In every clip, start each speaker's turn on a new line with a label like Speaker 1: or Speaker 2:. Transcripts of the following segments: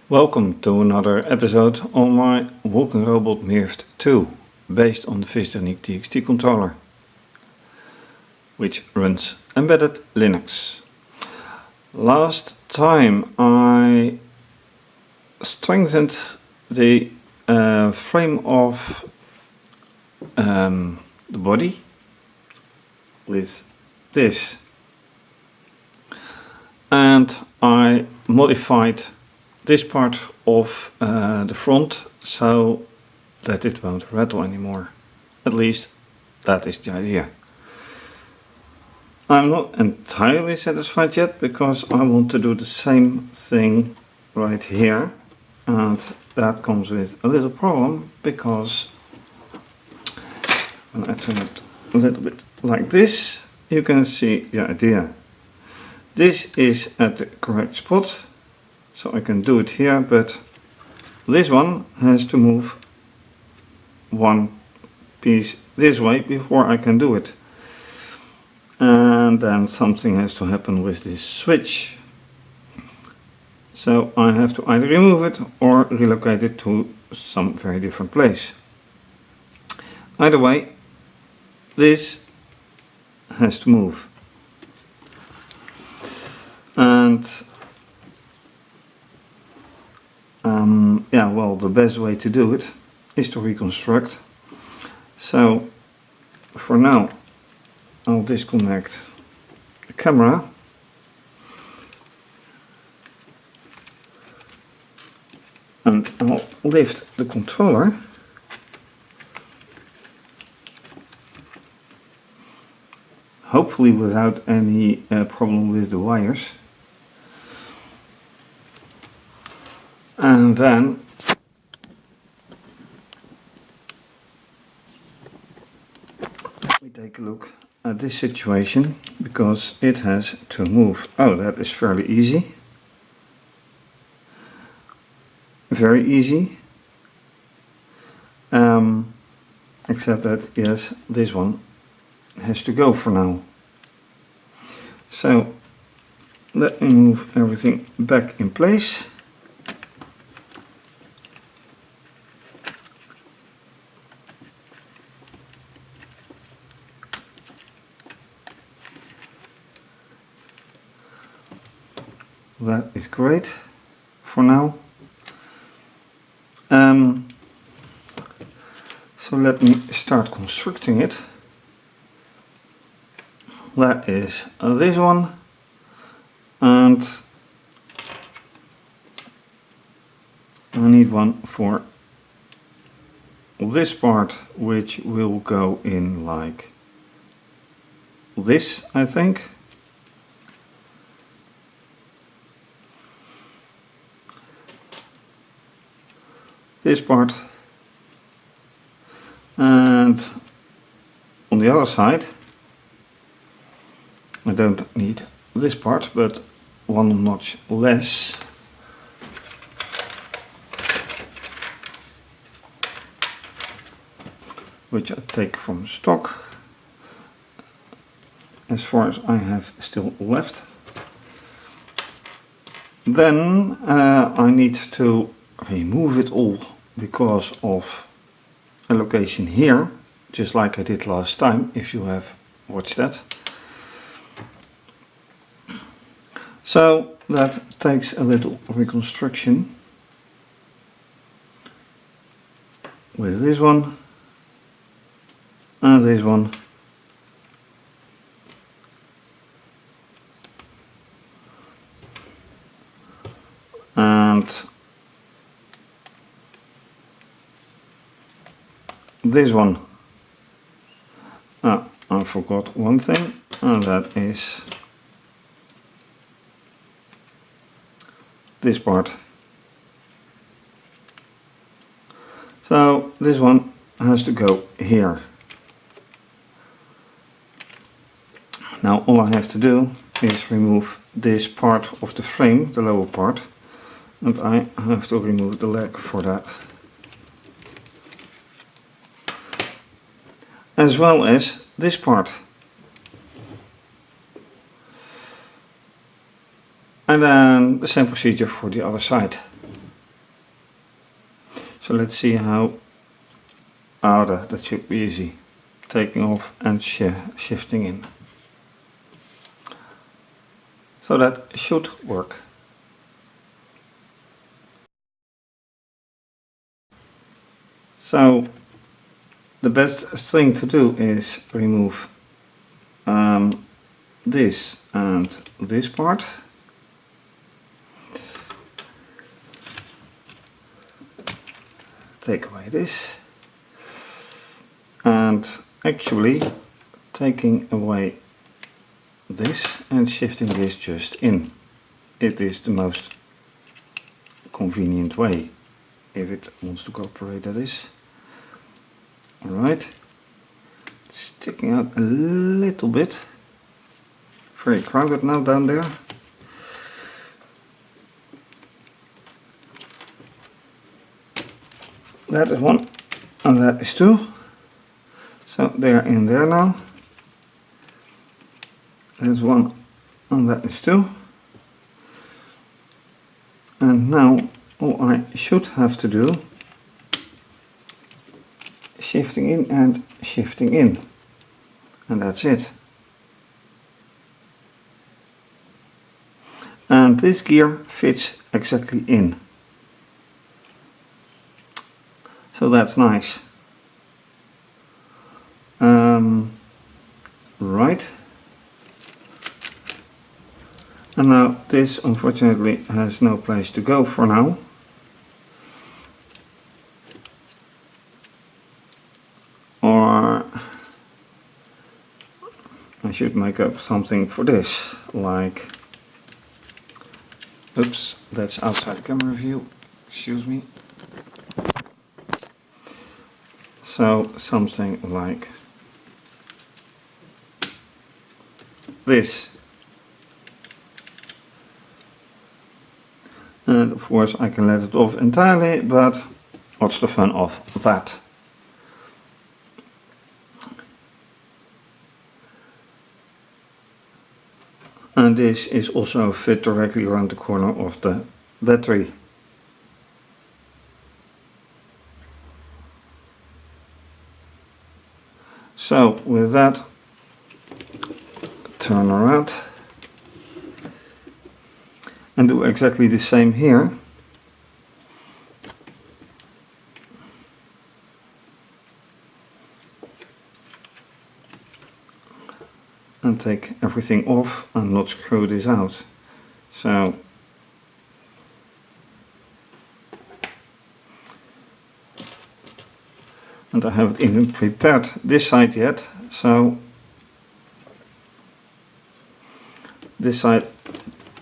Speaker 1: Welcome to another episode on my walking robot Mirft2, based on the fischertechnik TXT controller, which runs embedded Linux. Last time I strengthened the frame of the body with this, and I modified this part of the front so that it won't rattle anymore. At least that is the idea. I'm not entirely satisfied yet because I want to do the same thing right here, and that comes with a little problem because when I turn it a little bit like this, you can see the idea. This is at the correct spot, so I can do it here, but this one has to move one piece this way before I can do it. And then something has to happen with this switch. So I have to either remove it or relocate it to some very different place. Either way, this has to move. And well, the best way to do it is to reconstruct. So for now I'll disconnect the camera and I'll lift the controller, hopefully without any problem with the wires. And then let me take a look at this situation, because it has to move. Oh, that is fairly easy. Very easy. Except that, yes, this one has to go for now. So let me move everything back in place. That is great for now. So let me start constructing it. That is this one, and I need one for this part, which will go in like this, I think. This part, and on the other side I don't need this part, but one notch less, which I take from stock as far as I have still left. Then I need to remove it all because of a location here, just like I did last time, if you have watched that. So that takes a little reconstruction with this one and this one. And this one. I forgot one thing, and that is this part. So this one has to go here. Now all I have to do is remove this part of the frame, the lower part, and I have to remove the leg for that, as well as this part. And then the same procedure for the other side. So let's see how that should be easy. Taking off and shifting in. So that should work. So the best thing to do is remove this and this part. Take away this. And actually taking away this and shifting this just in. It is the most convenient way if it wants to cooperate, that is. Alright, it's sticking out a little bit. Very crowded now down there. That is one and that is two. So they're in there now. There's one and that is two. And now all I should have to do, shifting in and shifting in. And that's it. And this gear fits exactly in. So that's nice. Right. And now this unfortunately has no place to go for now. Or I should make up something for this, like, oops, that's outside camera view, excuse me. So something like this. And of course I can let it off entirely, but what's the fun of that? And this is also fit directly around the corner of the battery. So with that, turn around and do exactly the same here. And take everything off and not screw this out. So and I haven't even prepared this side yet, so this side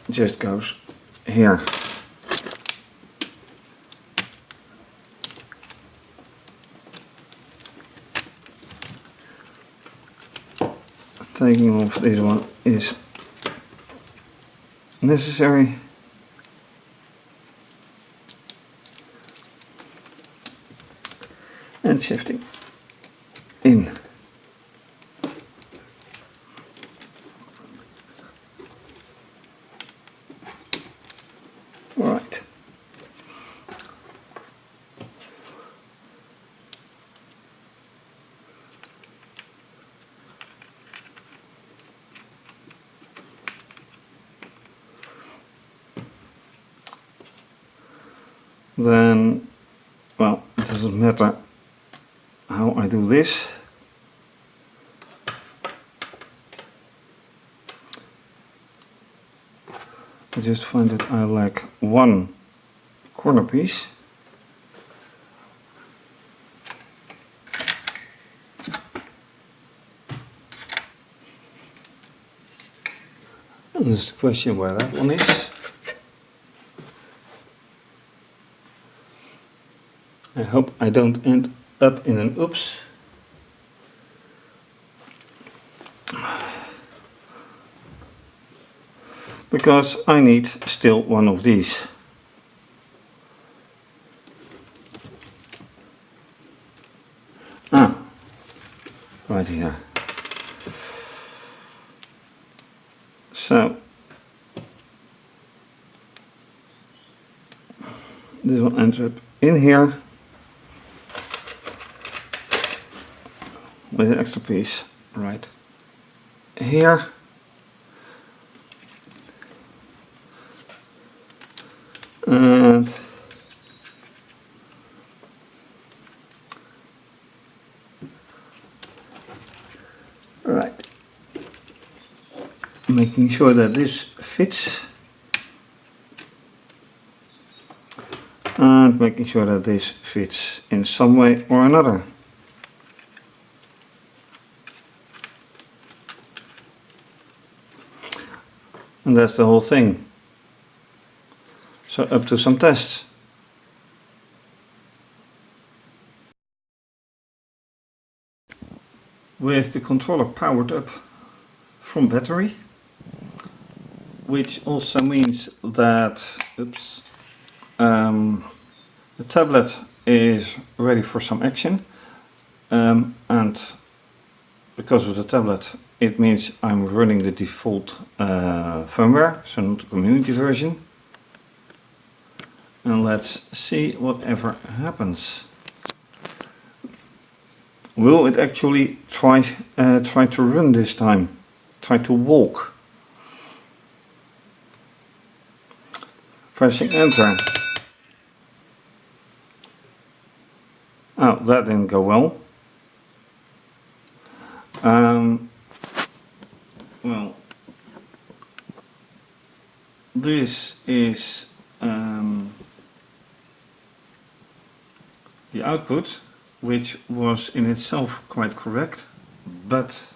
Speaker 1: just goes here. Taking off this one is necessary. And shifting in. Right. Then, well, it doesn't matter how I do this. I just find that I like one corner piece. And there's the question where that one is. I hope I don't end up in an oops. Because I need still one of these. Ah, right here. So this will ends up in here. with an extra piece right here. And right, making sure that this fits and making sure that this fits in some way or another. And that's the whole thing. So up to some tests. With the controller powered up from battery, which also means that the tablet is ready for some action, and because of the tablet it means I'm running the default firmware, so not the community version. And let's see whatever happens. Will it actually try to run this time? Try to walk? Pressing enter. Oh, that didn't go well. Well, this is the output, which was in itself quite correct, but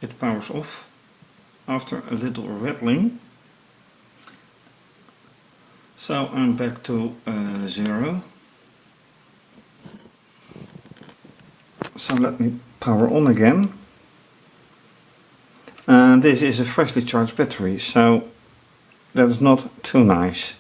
Speaker 1: it powers off after a little rattling. So I'm back to 0. So let me power on again. And this is a freshly charged battery, so that is not too nice.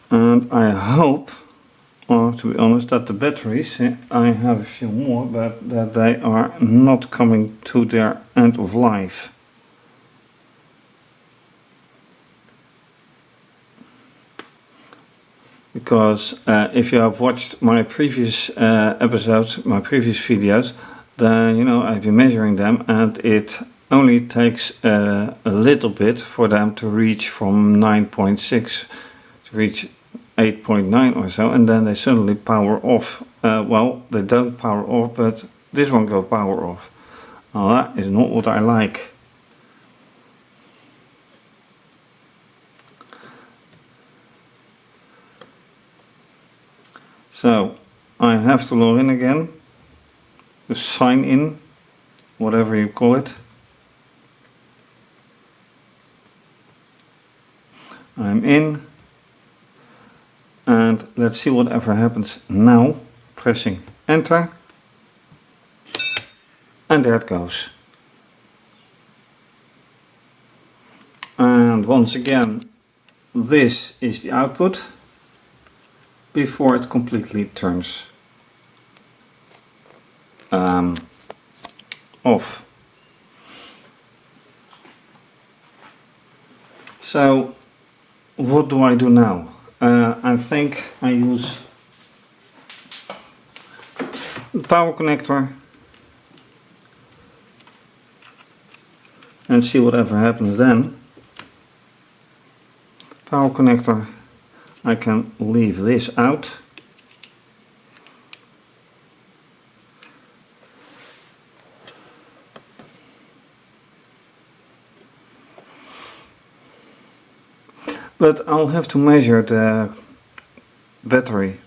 Speaker 1: And I hope, or to be honest, that the batteries, I have a few more, but that they are not coming to their end of life. Because if you have watched my previous episodes, my previous videos, then you know I've been measuring them, and it only takes a little bit for them to reach from 9.6 to reach 8.9 or so, and then they suddenly power off. Well, they don't power off, but this one goes power off. Now that is not what I like. So I have to log in again, to sign in, whatever you call it. I'm in, and let's see whatever happens now. Pressing enter, and there it goes. And once again, this is the output before it completely turns off. So what do I do now? I think I use the power connector and see whatever happens then. Power connector, I can leave this out. But I'll have to measure the battery,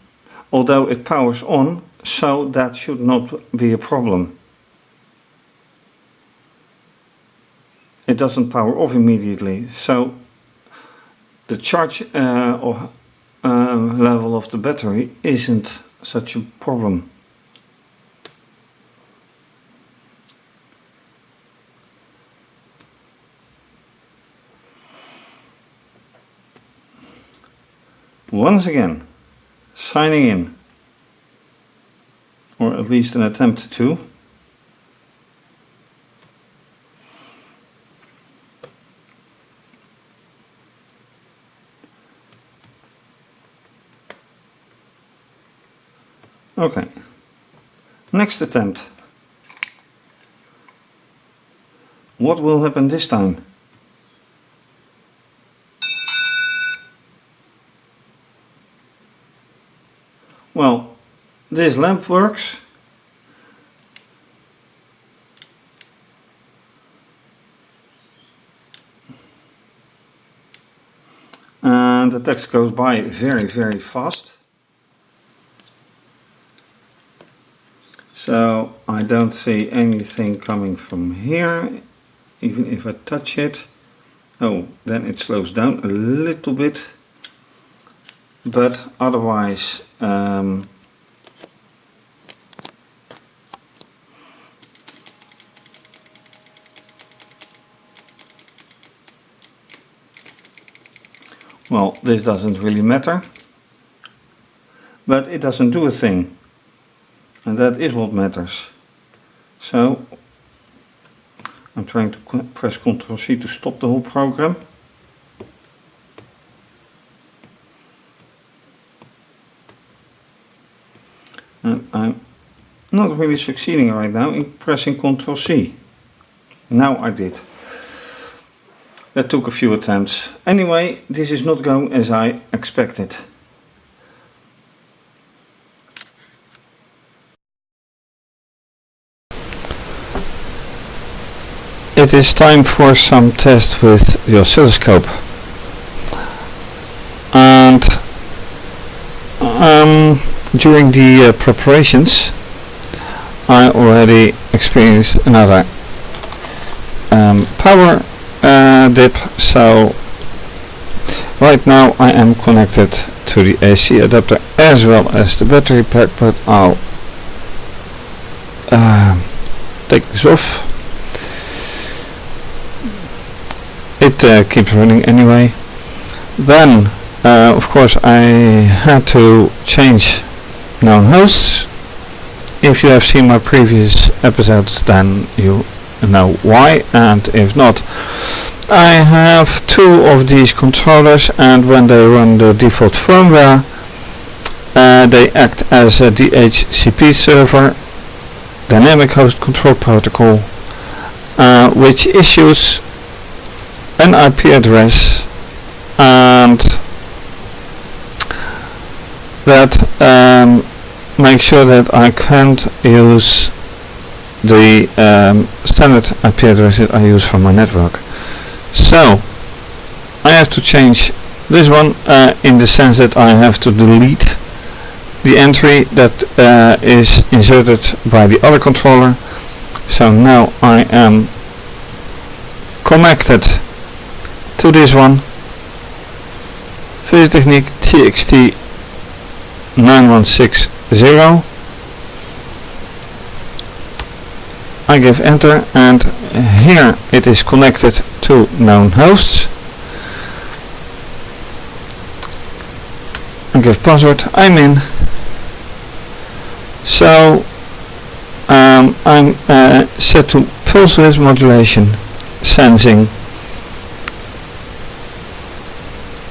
Speaker 1: although it powers on, so that should not be a problem. It doesn't power off immediately, so the charge level of the battery isn't such a problem. Once again, signing in. or at least an attempt to. Okay, next attempt. What will happen this time? Well, this lamp works. And the text goes by very, very fast. So I don't see anything coming from here, even if I touch it. Oh, then it slows down a little bit, but otherwise well, this doesn't really matter, but it doesn't do a thing. And that is what matters. So I'm trying to press Ctrl C to stop the whole program. And I'm not really succeeding right now in pressing Ctrl C. Now I did. That took a few attempts. Anyway, this is not going as I expected. It is time for some tests with the oscilloscope, and during the preparations I already experienced another power dip, so right now I am connected to the AC adapter as well as the battery pack, but I'll take this off. It keeps running anyway. Then of course I had to change known hosts. If you have seen my previous episodes, then you know why, and if not, I have two of these controllers, and when they run the default firmware they act as a DHCP server, dynamic host control protocol, which issues an IP address, and that makes sure that I can't use the standard IP address that I use for my network. So I have to change this one in the sense that I have to delete the entry that is inserted by the other controller. So now I am connected to this one, fischertechnik TXT 9160. I give enter, and here it is connected to known hosts. I give password, I'm in. So I'm set to pulse width modulation sensing.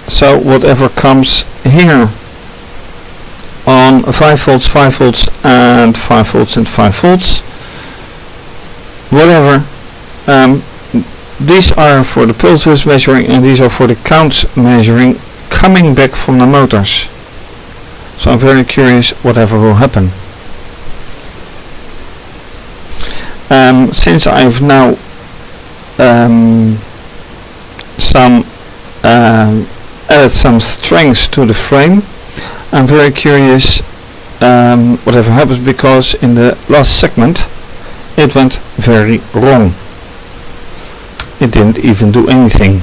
Speaker 1: So whatever comes here on 5 volts, 5 volts and 5 volts and 5 volts, whatever, these are for the pulse width measuring, and these are for the counts measuring coming back from the motors. So I'm very curious whatever will happen. Since I've now added some strength to the frame, I'm very curious whatever happens, because in the last segment it went very wrong. It didn't even do anything.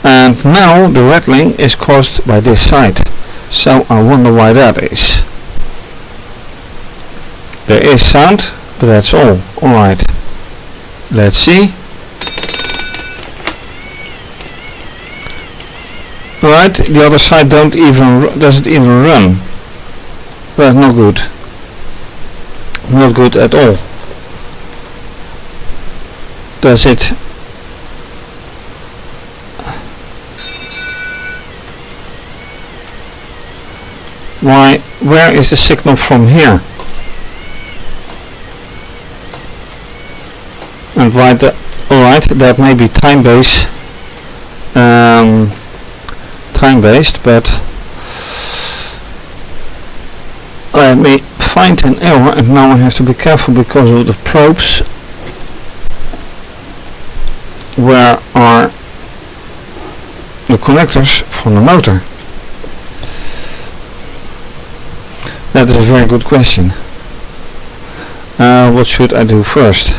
Speaker 1: And now the rattling is caused by this side. So I wonder why that is. There is sound, but that's all. Alright. Let's see. Right, the other side doesn't even run. but not good. Not good at all. Does it where is the signal from here? And alright, that may be time based, but let me find an error, and now I have to be careful because of the probes. Where are the connectors from the motor? That is a very good question. What should I do first?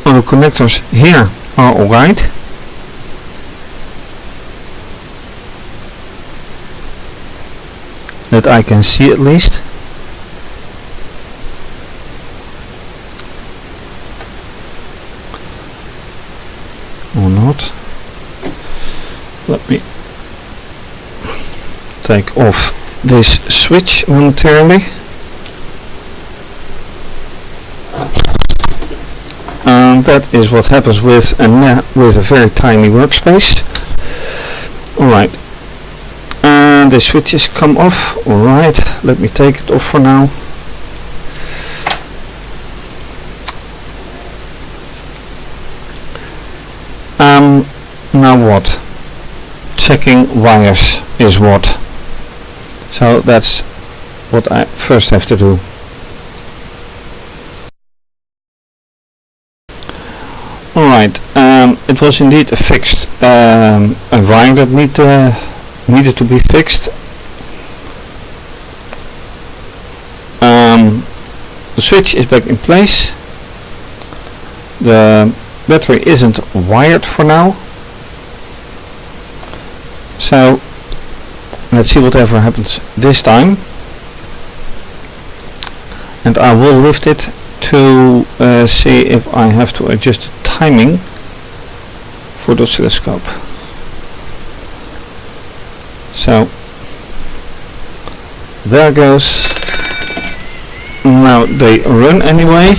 Speaker 1: The connectors here are alright. That I can see at least. Or not. Let me take off this switch momentarily. And that is what happens with a very tiny workspace. Alright. And the switches come off. Alright, let me take it off for now. Now what? Checking wires is what? So that's what I first have to do. Alright, it was indeed a fixed wire that needed to be fixed. The switch is back in place. The battery isn't wired for now. So let's see whatever happens this time. And I will lift it to see if I have to adjust the timing for the oscilloscope. So there goes. Now they run anyway.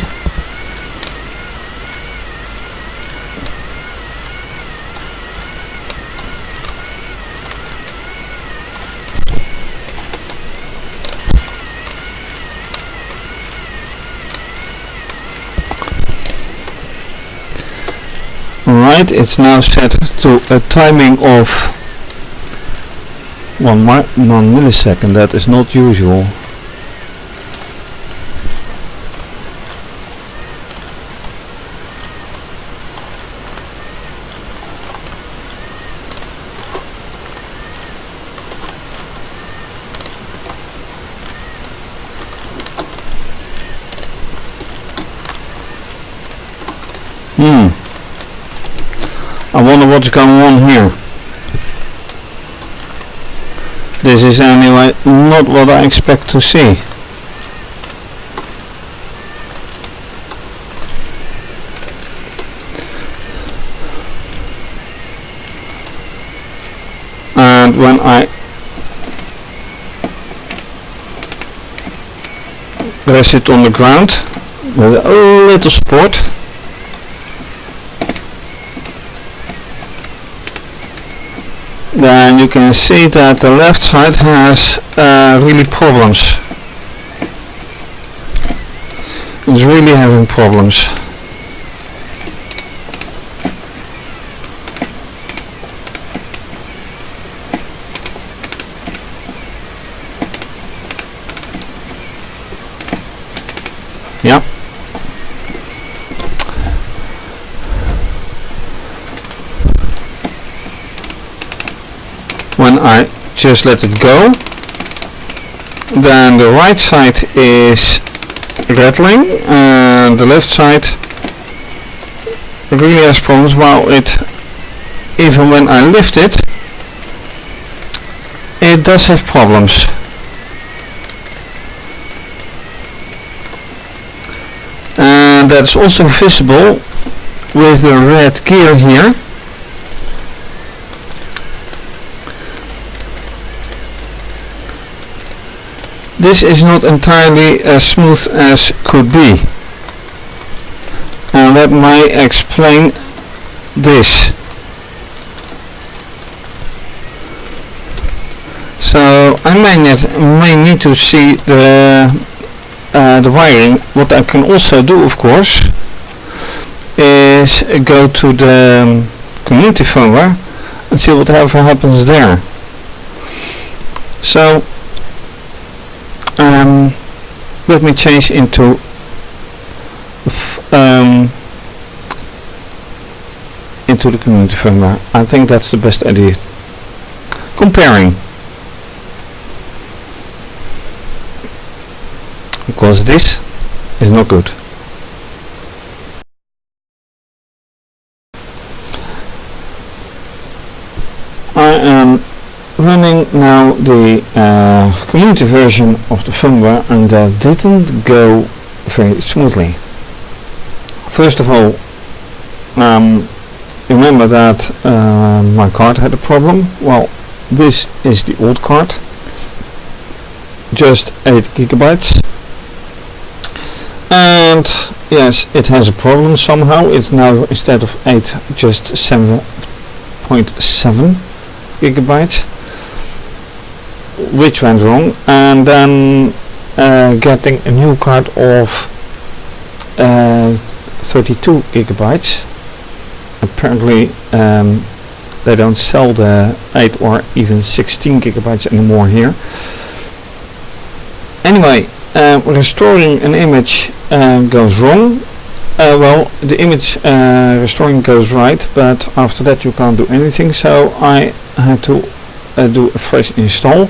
Speaker 1: Alright, it's now set to a timing of 1 millisecond. That is not usual. I wonder what's going on here. This is anyway not what I expect to see. And when I rest it on the ground with a little support, then you can see that the left side has really problems. It's really having problems. Yeah. When I just let it go, then the right side is rattling and the left side really has problems. While even when I lift it, it does have problems. And that's also visible with the red gear here. this is not entirely as smooth as could be, and that might explain this. So I may need to see the wiring. What I can also do, of course, is go to the community firmware and see whatever happens there. So let me change into the community firmware. I think that's the best idea. Comparing, because this is not good. I am running now the community version of the firmware, and that didn't go very smoothly. First of all, remember that my card had a problem. Well, this is the old card, just 8 gigabytes, and yes, it has a problem somehow. It's now, instead of 8, just 7.7 gigabytes, which went wrong. And then getting a new card of 32 gigabytes. Apparently they don't sell the 8 or even 16 gigabytes anymore here. Anyway, restoring an image goes wrong. Well, the image restoring goes right, but after that you can't do anything, so I had to do a fresh install.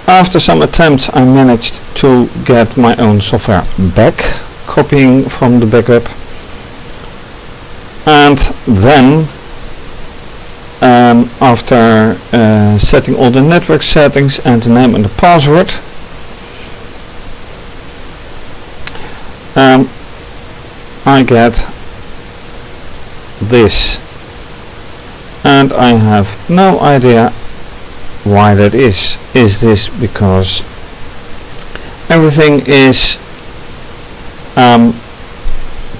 Speaker 1: After some attempts, I managed to get my own software back, copying from the backup, and then after setting all the network settings and the name and the password, I get this, and I have no idea why that is. Is this because everything is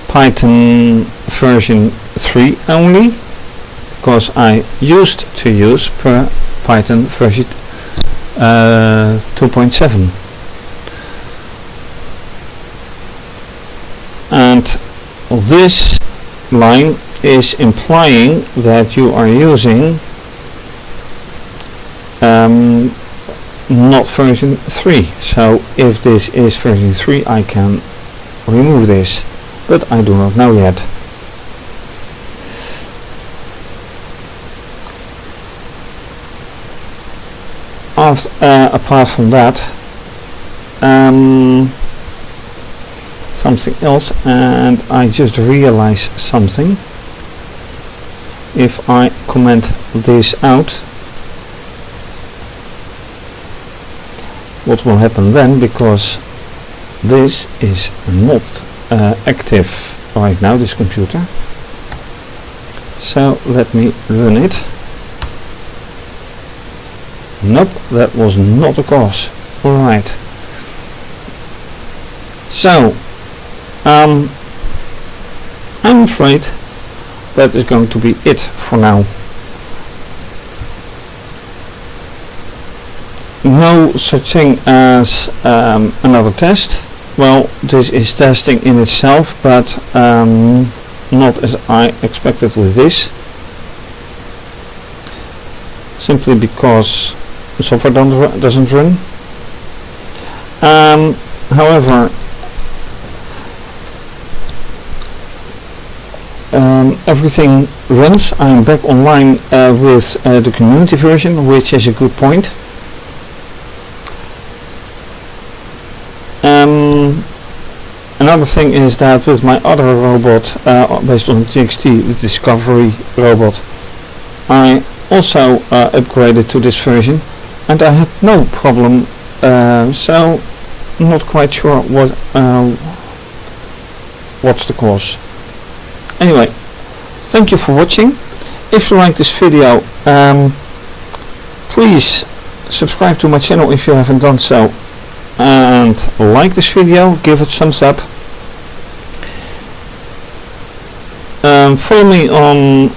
Speaker 1: Python version 3 only? Because I used to use Python version 2.7. And this line is implying that you are using not version 3. So if this is version 3, I can remove this, but I do not know yet. Apart from that, something else, and I just realized something. If I comment this out, what will happen then, because this is not active right now, this computer. So let me run it. Nope, that was not the cause. Alright. So I'm afraid that is going to be it for now. No such thing as another test. Well, this is testing in itself, but not as I expected with this. Simply because the software doesn't run. However, everything runs. I'm back online with the community version, which is a good point. Another thing is that with my other robot based on TXT, the Discovery robot, I also upgraded to this version, and I had no problem, so I'm not quite sure what's the cause. Anyway, thank you for watching. If you like this video, please subscribe to my channel if you haven't done so, and like this video, give it thumbs up. Follow me on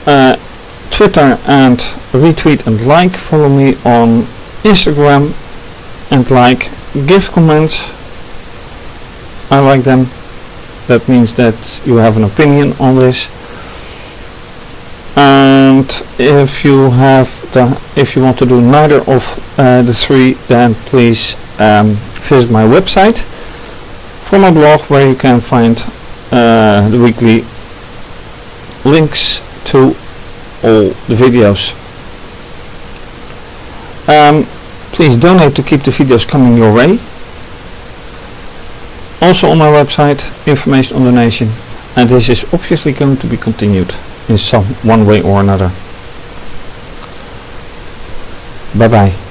Speaker 1: Twitter and retweet and like. Follow me on Instagram and like. Give comments. I like them. That means that you have an opinion on this. And if you want to do neither of the three, then please visit my website for my blog, where you can find the weekly links to all the videos. Please donate to keep the videos coming your way. Also on my website, information on donation, and this is obviously going to be continued in one way or another. Bye bye.